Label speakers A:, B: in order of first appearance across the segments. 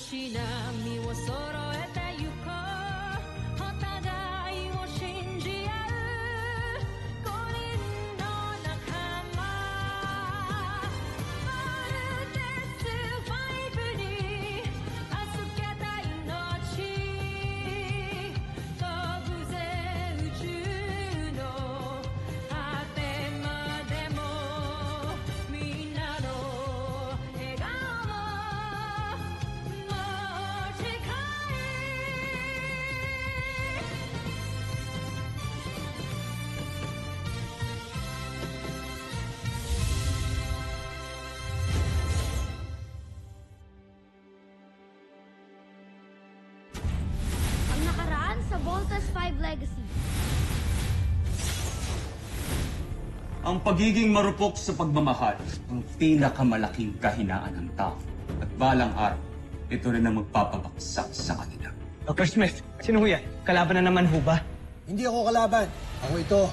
A: し波を揃えてゆこうお互いを信じ合う五人の仲間まるでスファイブに預けた命飛ぶぜ宇宙の果てまでもみんなの笑顔
B: Ang nakaraan sa Voltas 5 Legacy.
C: Ang pagiging marupok sa pagmamahal ang pinakamalaking kahinaan ng tao. At balang araw, ito rin ang magpapabaksak sa kanila.
D: Dr. Smith, sino ho yan? Kalaban na naman ho ba?
E: Hindi ako kalaban. Ako ito,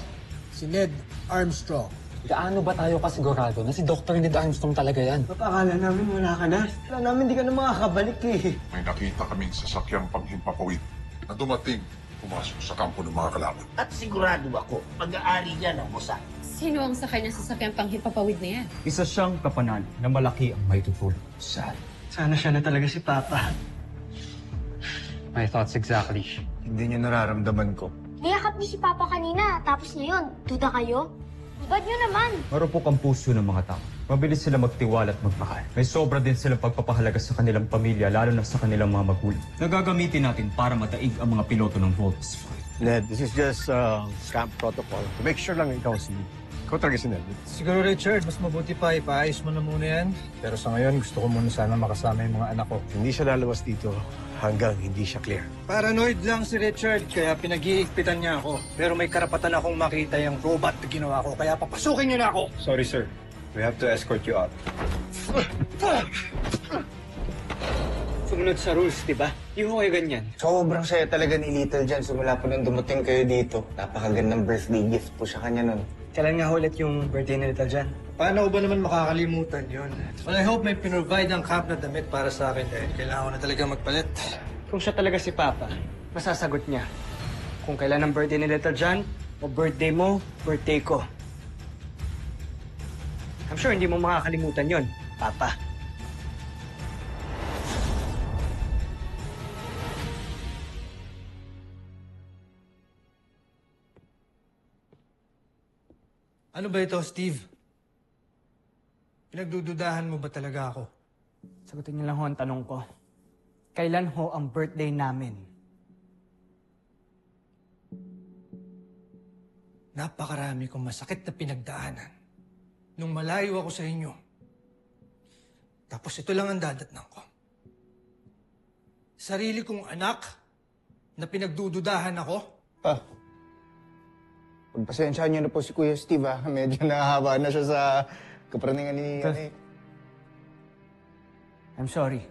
E: si Ned Armstrong.
F: Gaano ba tayo kasigurado na si Dr. Ned Armstrong talaga yan?
D: Akala namin wala ka na. Akala namin di ka na makakabalik eh.
G: May nakita kaming sasakyang panghimpapawid na dumating pumasok sa kampo ng mga kalaban.
H: At sigurado ako, pag-aari niya ng musa.
I: Sino ang sakay ng sasakyang panghipapawid na yan?
C: Isa siyang kapanan na malaki ang may tutulong sa
D: Sana siya na talaga si Papa.
F: My thoughts exactly.
J: Hindi niyo nararamdaman ko.
B: Niyakap niyo si Papa kanina, tapos ngayon, duda kayo? Ibad niyo naman.
C: Marupok ang puso ng mga tao. Mabilis sila magtiwala at magmahal. May sobra din silang pagpapahalaga sa kanilang pamilya, lalo na sa kanilang mga magulang. Nagagamitin natin para mataig ang mga piloto ng Voltas 5.
J: Ned, this is just camp protocol. To make sure lang ikaw si... Ikaw talaga si Ned.
E: Siguro, Richard, mas mabuti pa ipaayos mo na muna yan. Pero sa ngayon, gusto ko muna sana makasama yung mga anak ko.
J: Hindi siya lalabas dito hanggang hindi siya clear.
E: Paranoid lang si Richard, kaya pinag-iigpitan niya ako. Pero may karapatan akong makita yung robot na ginawa ko, kaya papasukin niyo na ako!
J: Sorry, sir. We have to escort you out.
D: Sumunod sa rules, di ba? Di ho kayo ganyan.
K: Sobrang saya talaga ni Little John simula po nang dumating kayo dito. Napakagandang birthday gift po sa kanya nun.
D: Kailan nga ulit yung birthday ni Little John?
E: Paano ko ba naman makakalimutan yun? Well, I hope may pinrovide ang camp na damit para sa akin dahil kailangan ko na talaga magpalit.
D: Kung siya talaga si Papa, masasagot niya. Kung kailan ang birthday ni Little John, o birthday mo, birthday ko. I'm sure hindi mo makakalimutan yon, Papa.
E: Ano ba ito, Steve? Pinagdududahan mo ba talaga ako?
D: Sagutin niyo lang ho ang tanong ko. Kailan ho ang birthday namin?
E: Napakarami kong masakit na pinagdaanan nung malayo ako sa inyo. Tapos ito lang ang dadatnan ko. Sarili kong anak na pinagdududahan ako.
K: Pagpasensyahan niyo na po si Kuya Steve, ha? Medyo nahahaba na siya sa kapraningan ni...
D: I'm sorry.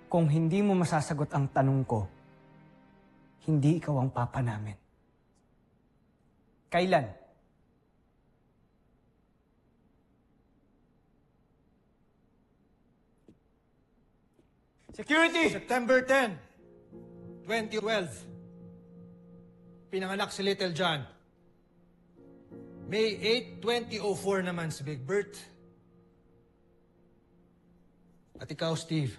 D: Kung hindi mo masasagot ang tanong ko, hindi ikaw ang papa namin. Kailan?
E: Security! September 10, 2012. Pinanganak si Little John. May 8, 2004 naman si Big Bert. At ikaw, Steve.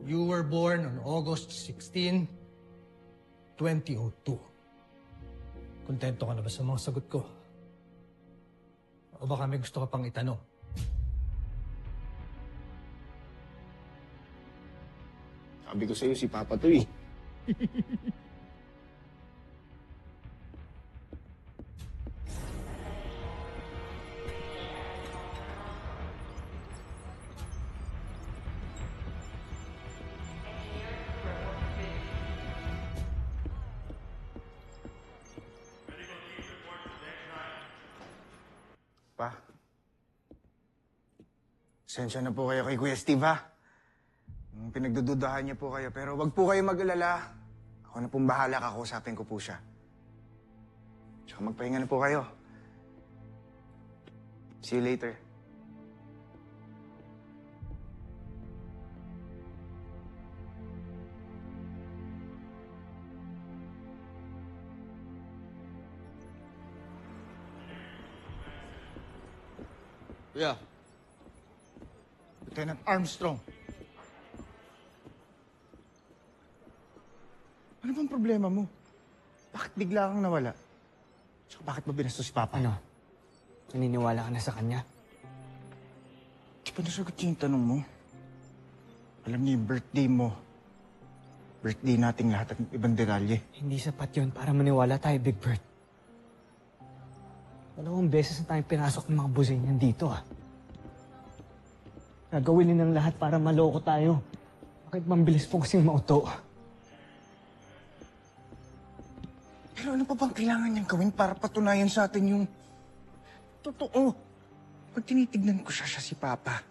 E: You were born on August 16, 2002. Kontento ka na ba sa mga sagot ko? O baka may gusto ka pang itanong?
K: Sabi ko sa'yo, si Papa to eh. Pa, sensya na po kayo kay Kuya Steve, ha? Pinagdududahan niya po kayo, pero wag po kayo mag-alala. Ako na pong bahala, kakausapin ko po siya. Tsaka magpahinga na po kayo. See you later. Kuya. Lieutenant Armstrong. Ano bang problema mo? Bakit bigla kang nawala? Tsaka bakit mo binastos si Papa?
D: Ano? Naniniwala ka na sa kanya?
K: Di ba nasagot niya yung tanong mo? Alam niya yung birthday mo. Birthday nating lahat at ibang detalye.
D: Hindi sapat yun para maniwala tayo, Big Bird. 2 beses na tayong pinasok ng mga busin yan dito, ah. Nagawin nilang lahat para maloko tayo. Bakit mambilis po kasing mauto?
K: Pero ano pa bang kailangan niyang gawin para patunayan sa atin yung totoo? Pag tinitignan ko siya si Papa.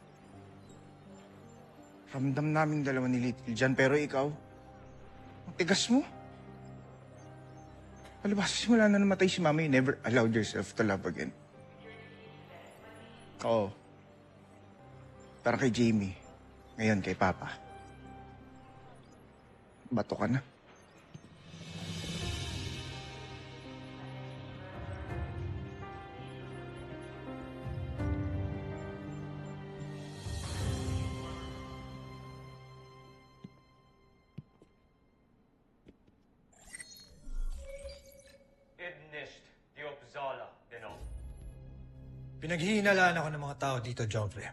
K: Ramdam namin dalawa ni Little John, pero ikaw, ang tigas mo. Palibasa simula na namatay si Mama, you never allowed yourself to love again. Oo. Para kay Jamie, ngayon kay Papa. Bato ka na.
E: Pinaghihinalaan ako ng mga tao dito, Joffrey.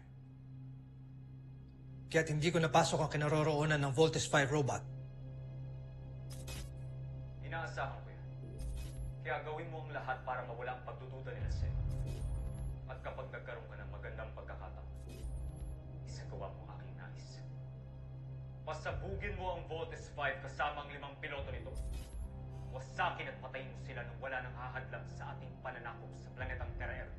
E: Kaya't hindi ko napasok ang kinaroroonan ng Voltes 5 robot.
C: Inaasahan ko yan. Kaya gawin mo ang lahat para mawala ang pagdududa nila sa'yo. At kapag nagkaroon ka ng magandang pagkakataon, isagawa mo ang aking nais. Pasabugin mo ang Voltes 5 kasama ang 5 piloto nito. Wasakin at patayin mo sila nang wala nang hahadlang sa ating pananakop sa planetang Terra.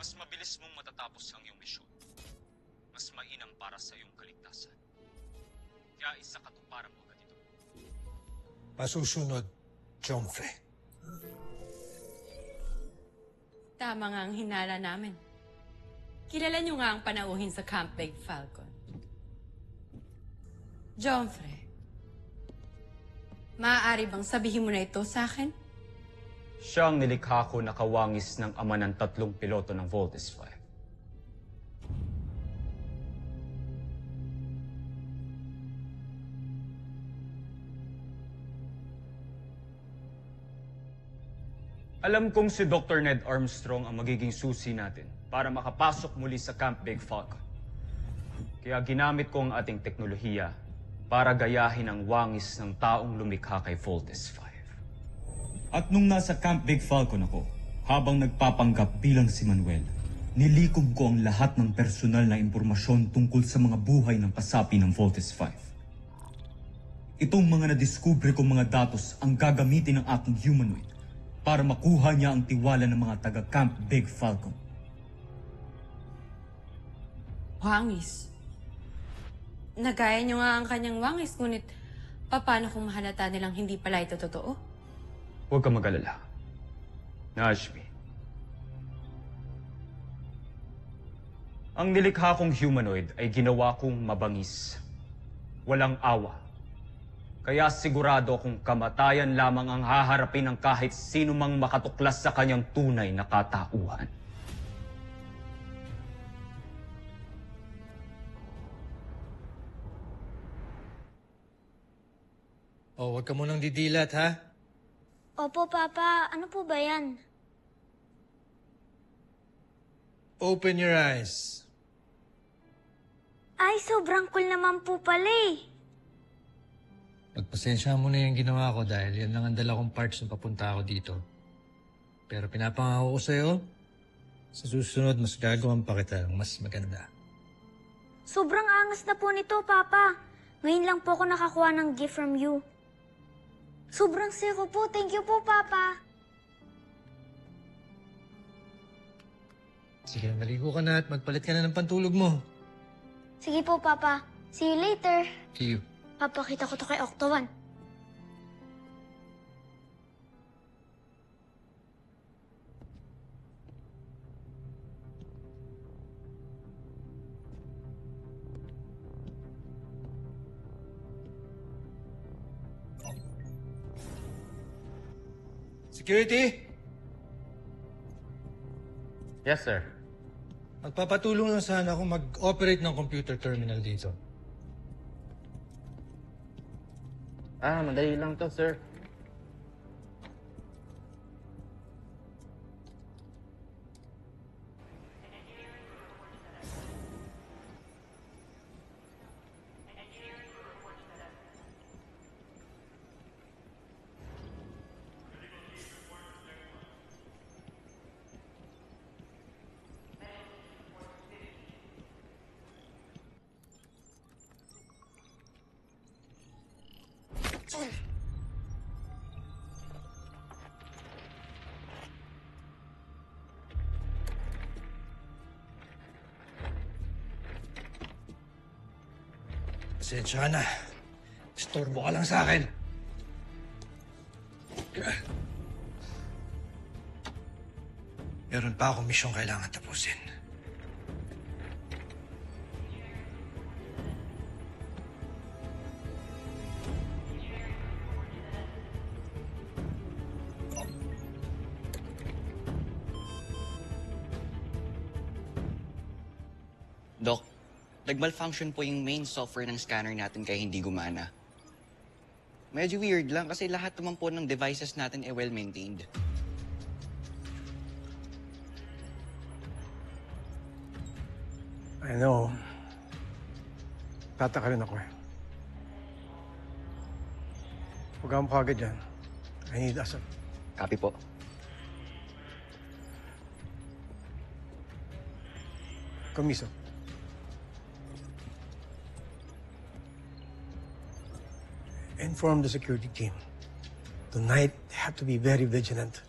C: Mas mabilis mong matatapos ang iyong misyon. Mas mainam para sa iyong kaligtasan. Kaya isakatuparan mo agad ito.
E: Masusunod, Joffrey.
I: Tama nga ang hinala namin. Kilala niyo nga ang panauhin sa Camp Big Falcon. Joffrey, maaari bang sabihin mo na ito sa akin?
C: Siya ang nilikha ko na kawangis ng ama ng 3 piloto ng Voltes 5. Alam kong si Dr. Ned Armstrong ang magiging susi natin para makapasok muli sa Camp Big Falcon. Kaya ginamit ko ang ating teknolohiya para gayahin ang wangis ng taong lumikha kay Voltes 5. At nung nasa Camp Big Falcon ako, habang nagpapanggap bilang si Manuel, nilikom ko ang lahat ng personal na impormasyon tungkol sa mga buhay ng kasapi ng Voltes 5. Itong mga nadiskubre kong mga datos ang gagamitin ng aking humanoid para makuha niya ang tiwala ng mga taga-Camp Big Falcon.
I: Wangis. Nagaya niyo nga ang kanyang wangis, ngunit paano kung mahalata nilang hindi pala ito totoo?
C: Huwag kang mag-alala. Najmi. Ang nilikha kong humanoid ay ginawa kong mabangis. Walang awa. Kaya sigurado kung kamatayan lamang ang haharapin ng kahit sino mang makatuklas sa kanyang tunay na katauhan.
E: Oh, huwag ka munang didilat, ha?
B: Opo, Papa. Ano po ba yan?
E: Open your eyes.
B: Ay, sobrang cool naman po pala eh.
E: Pagpasensya mo na yung ginawa ko dahil yan lang ang dala kong parts na papunta ako dito. Pero pinapangako ko sa'yo, sa susunod mas gagawin pa kita ng mas maganda.
B: Sobrang angas na po nito, Papa. Ngayon lang po ako nakakuha ng gift from you. Sobrang saya ko po. Thank you po, Papa.
E: Sige, maligo ka na at magpalit ka na ng pantulog mo.
B: Sige po, Papa. See you later.
E: See you.
B: Papakita ko to kay Octowan.
E: Security?
C: Yes, sir.
E: Magpapatulong lang sana ako mag-operate ng computer terminal dito.
C: Madali lang to, sir.
E: Pasensya ka na. Istorbo ka lang sa akin. Meron pa akong misyong kailangan tapusin.
L: Doc, nag-malfunction po yung main software ng scanner natin kaya hindi gumana. Medyo weird lang kasi lahat naman po ng devices natin ay well-maintained.
J: I know. Tataka rin ako eh. Huwag kang kagad dyan. I need asap.
L: Copy po.
J: Komiso. Inform the security team. Tonight, they have to be very vigilant.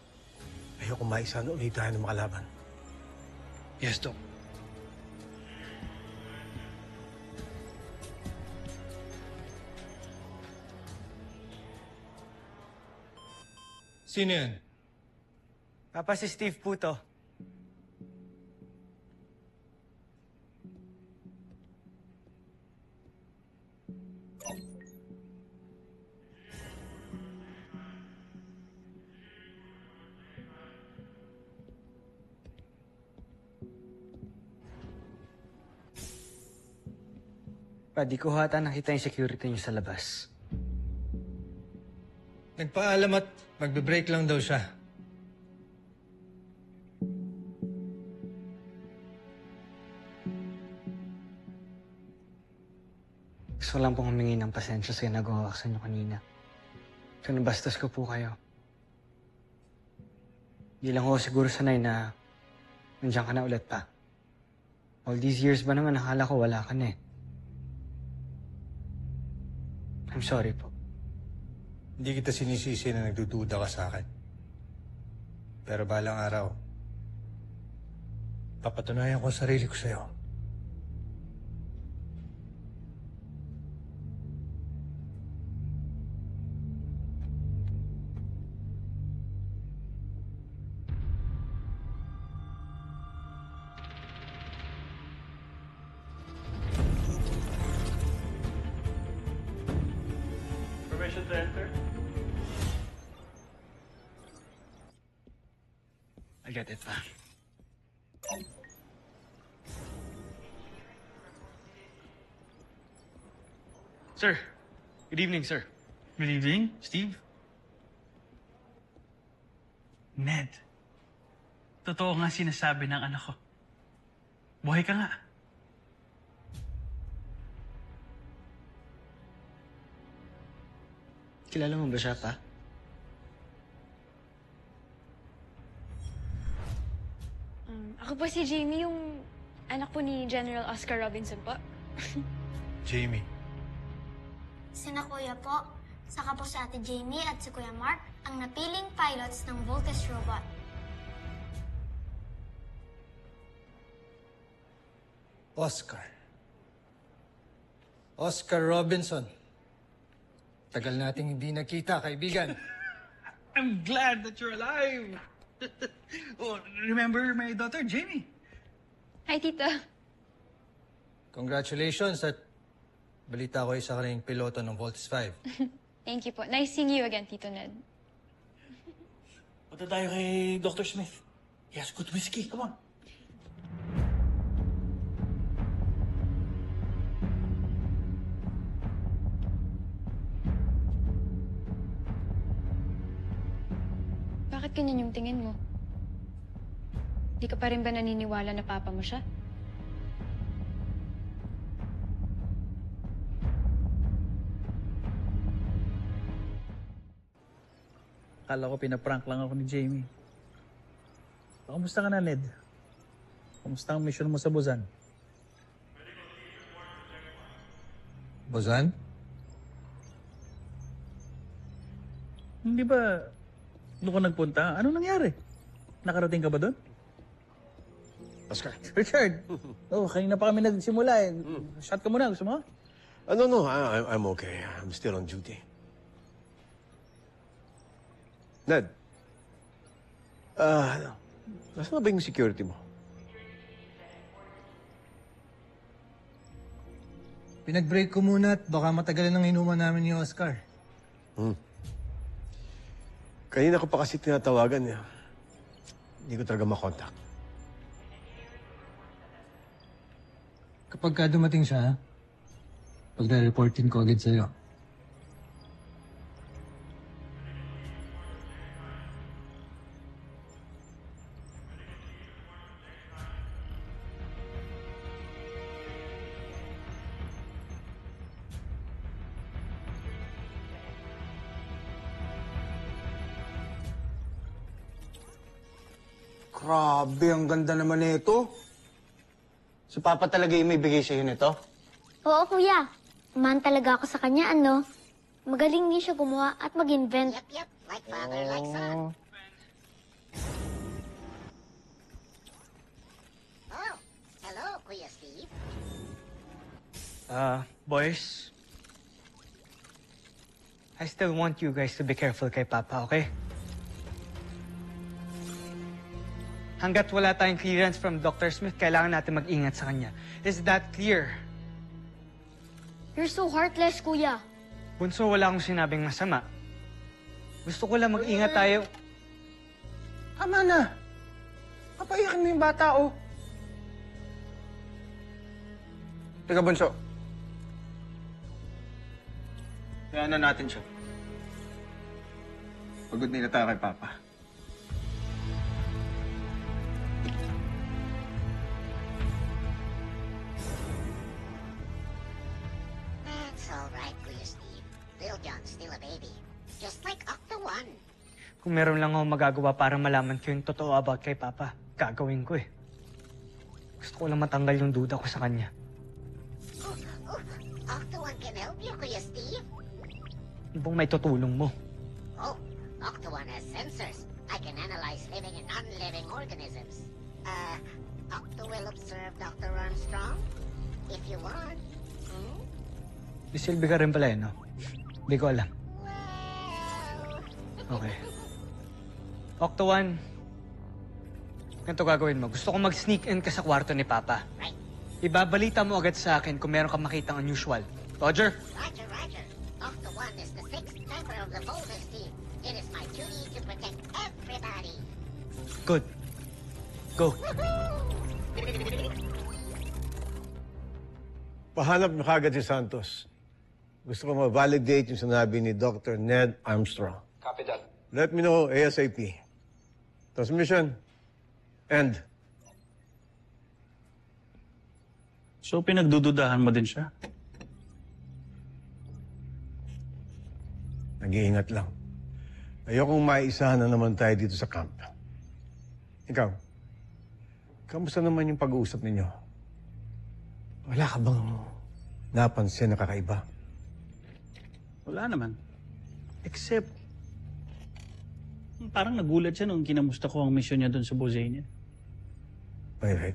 J: Ayoko maisa na ulit tayo ng makalaban.
E: Yes, Doc. Sino yan?
D: Papa, si Steve po to. Pa, di ko hata nakita yung security niyo sa labas.
E: Nagpaalam at magbe-break lang daw siya.
D: Gusto lang pong humingi ng pasensya sa ginagawa ko sa inyo kanina. So, nabastos ko po kayo. Di lang ako siguro sanay na nandiyan ka na ulit pa. All these years ba naman nakala ko wala ka na eh. I'm sorry po.
E: Hindi kita sinisisi na nagdududa ka sa akin. Pero balang araw, papatunayan ko ang sarili ko sa'yo.
C: Permission to enter?
D: I get it, pa.
M: Sir, good evening, sir. Good evening, Steve. Ned, totoo nga sinasabi ng anak ko. Buhay ka nga.
D: Kilala mo ba siya, pa?
B: Ako po si Jamie, yung anak po ni General Oscar Robinson po.
E: Jamie.
N: Sina Kuya po, saka po si Ate Jamie at si Kuya Mark, ang napiling pilots ng Voltes Robot.
E: Oscar. Oscar Robinson. Tagal nating hindi nakita, kaibigan.
M: I'm glad that you're alive. Oh, remember my daughter, Jamie?
B: Hi, Tita.
E: Congratulations at balita ko isa ka rin piloto ng Voltes 5.
B: Thank you po. Nice seeing you again, Tito Ned.
M: Punta tayo kay Dr. Smith. He has good whiskey. Come on.
O: Bakit ganyan yung tingin mo? Di ka pa rin ba naniniwala na papa mo siya?
M: Akala ko pinaprank lang ako ni Jamie. Kamusta ka na, Ned? Kamusta ang mission mo sa Buzan?
E: Bozan?
M: Hindi ba doon ka nagpunta? Ano nangyari? Nakarating ka ba doon?
J: Oscar.
M: Richard! Oh, kanina pa kami nagsimula eh. Shot ka muna. Gusto mo?
J: No, I'm okay. I'm still on duty. Ned, nasaan na ba yung security mo?
E: Pinag-break ko muna at baka matagalan ng inuman namin ni Oscar.
J: Kanina ko pa kasi tinatawagan niya. Hindi ko talaga makontak.
E: Kapag ka dumating siya, pagre-reportin ko agad sa'yo.
K: Grabe, ang ganda naman nito.
D: Si Papa talaga yung may bigay sa'yo nito?
N: Oo, kuya. Man talaga ako sa kanya, ano? Magaling din siya gumawa at mag-invent.
H: Yep, like father, like son. Oh, hello, Kuya Steve.
D: Boys. I still want you guys to be careful kay Papa, okay? Hanggat wala tayong clearance from Dr. Smith, kailangan natin mag-ingat sa kanya. Is that clear?
N: You're so heartless, kuya.
D: Bunso, wala akong sinabing masama. Gusto ko lang mag-ingat tayo.
K: Tama na. Papaiyakin mo yung bata, oh. Teka, Bunso. Kaya na natin siya. Pagod nila tayo kay Papa.
H: That's all right, Kuya Steve. Lil John's still a baby. Just like Octo One.
D: Kung meron lang akong magagawa para malaman ko yung totoo about kay Papa, gagawin ko eh. Gusto ko lang matanggal yung duda ko sa kanya.
H: Octo One can help you, Kuya Steve.
D: Ibang may tutulong mo.
H: Oh, Octo One has sensors. I can analyze living and non-living organisms. Octo will observe Dr. Armstrong? If you want.
D: Disilbi ka rin pala eh, no? Hindi ko alam. Okay. Octo One, ganito gagawin mo. Gusto ko mag-sneak in ka sa kwarto ni Papa.
H: Right.
D: Ibabalita mo agad sa akin kung meron kang makitang unusual. Roger?
H: Roger, Roger. Octo One is the 6th member of the Voltes team. It is my duty to protect everybody.
D: Good. Go.
J: Pahanap na kagad si Santos. Gusto ko ma-validate yung sinabi ni Dr. Ned Armstrong.
F: Copy that.
J: Let me know ASAP. Transmission. End.
M: So, pinagdududahan mo din siya?
J: Nag-iingat lang. Ayokong maisa na naman tayo dito sa camp. Ikaw, kamusta naman yung pag-uusap ninyo? Wala ka bang napansin na kakaiba?
M: Wala naman. Except, parang nagulat siya nung kinamusta ko ang mission niya doon sa Bozania.
J: Wait.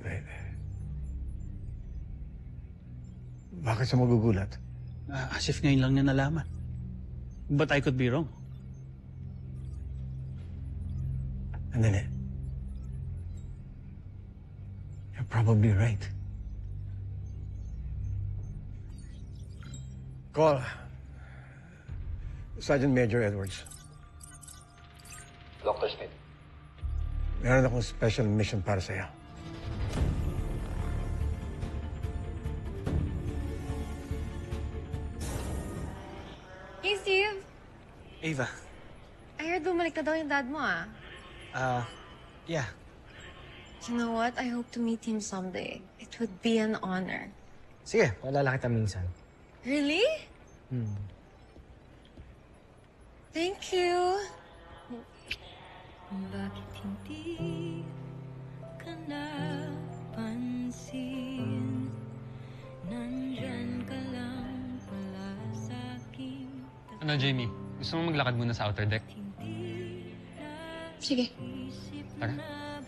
J: Bakit siya magugulat?
M: As if ngayon lang niya nalaman. But I could be wrong.
J: Andali. You're probably right. Call Sergeant Major Edwards.
F: Dr. Smith.
J: Meron akong special mission para sa'yo.
I: Hey, Steve!
D: Ava,
I: I heard bumalik na daw yung dad mo, ah.
D: Yeah.
I: You know what? I hope to meet him someday. It would be an honor.
D: Sige, palala kita minsan.
I: Really? Thank you.
A: Bakit hindi ka napansin? Nandyan ka lang pala sa'king
P: Ano, Jamie? Gusto mo maglakad muna sa outer deck?
O: Sige.
P: Tara.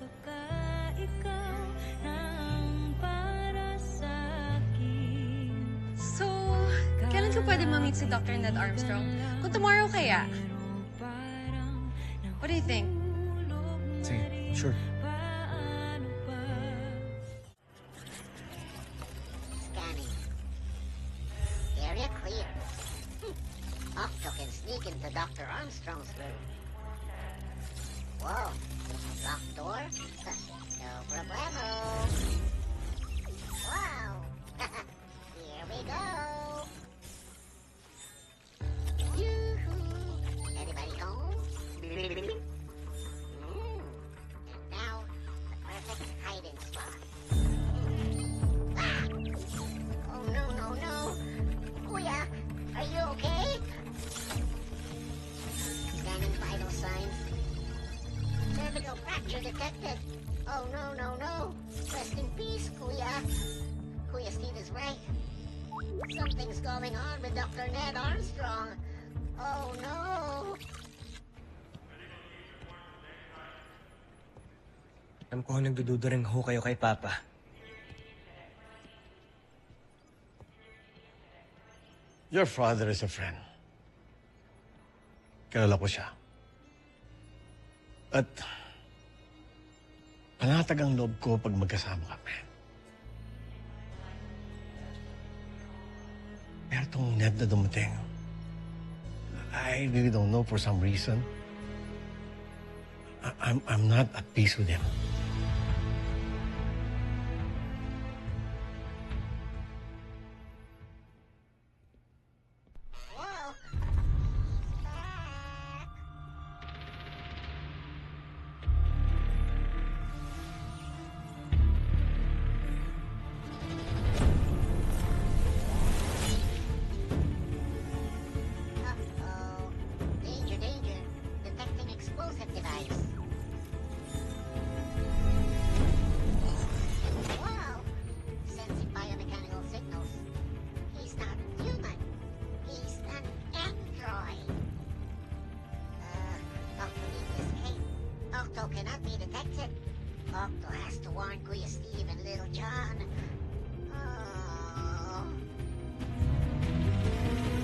A: baka ikaw ang para sa'kin.
I: So, kailan ko pwede ma-meet si Dr. Ned Armstrong? Kung tomorrow kaya? What do you think?
D: Sige, sure.
H: Scanning. Area clear. Octo can sneak into Dr. Armstrong's room. Whoa. Locked door? No problemo. Wow. Here we go. Yoo-hoo. Anybody home? And now, the perfect hiding spot. Ah! Oh, no, no, no. Kuya, are you okay? Scanning vital signs. Cervical fracture detected. Oh, no, no, no. Rest in peace, Kuya. Kuya Steve is right. Something's going on with Dr. Ned Armstrong. Oh, no.
D: Alam ko nagdududa rin ho kayo kay Papa.
J: Your father is a friend. Kilala ko siya. At panatag ang loob ko pag magkasama kami. Pero itong Ned na dumating, I really don't know for some reason. I'm not at peace with him.
H: Danger, danger. Detecting explosive device. Wow. Sensing biomechanical signals. He's not human. He's an android. Octo needs to escape. Octo cannot be detected. Octo has to warn Kuya Steve and Little John. Oh.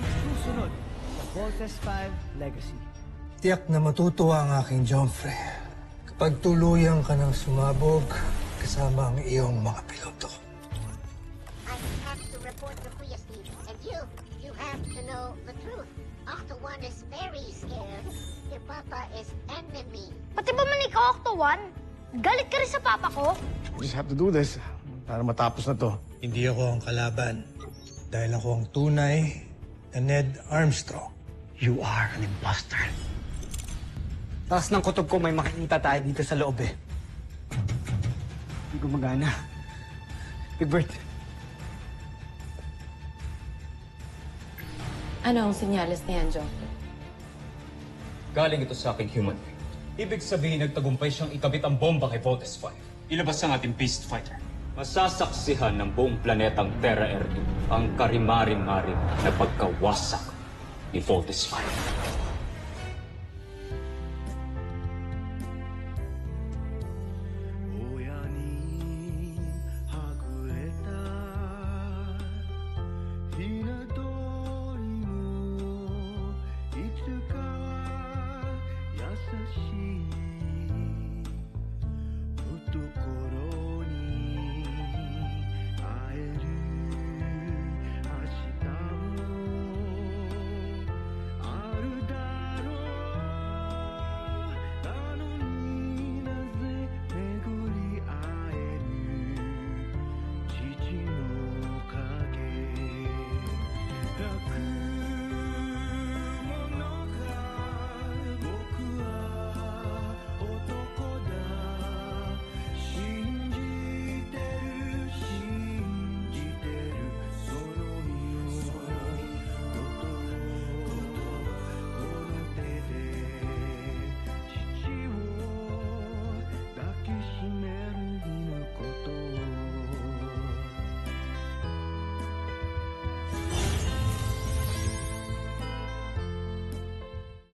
D: Susunod, The Voltes 5 Legacy.
E: Tiyak na matutuwa ang aking Jomfrey kapag tuluyan ka ng sumabog kasama ang iyong mga piloto.
H: I have to report to Kuya Steve. And you have to know the truth. Octo 1 is very scared. Your papa is enemy.
B: Pati ba man ikaw, Octo-1? Galit ka rin sa papa ko?
J: We just have to do this para matapos na to.
E: Hindi ako ang kalaban dahil ako ang tunay na Ned Armstrong.
D: You are an imposter. Taas ng kutob ko may makikita tayo dito sa loob eh. Hindi gumagana. Big Bird.
I: Ano ang senyales ni Anjo?
C: Galing ito sa aking human. Ibig sabihin, nagtagumpay siyang ikabit ang bomba kay Voltes 5. Ilabas ang ating beast fighter. Masasaksihan ng buong planetang Terra Erdu ang karimarin-marin na pagkawasak ni Voltes 5.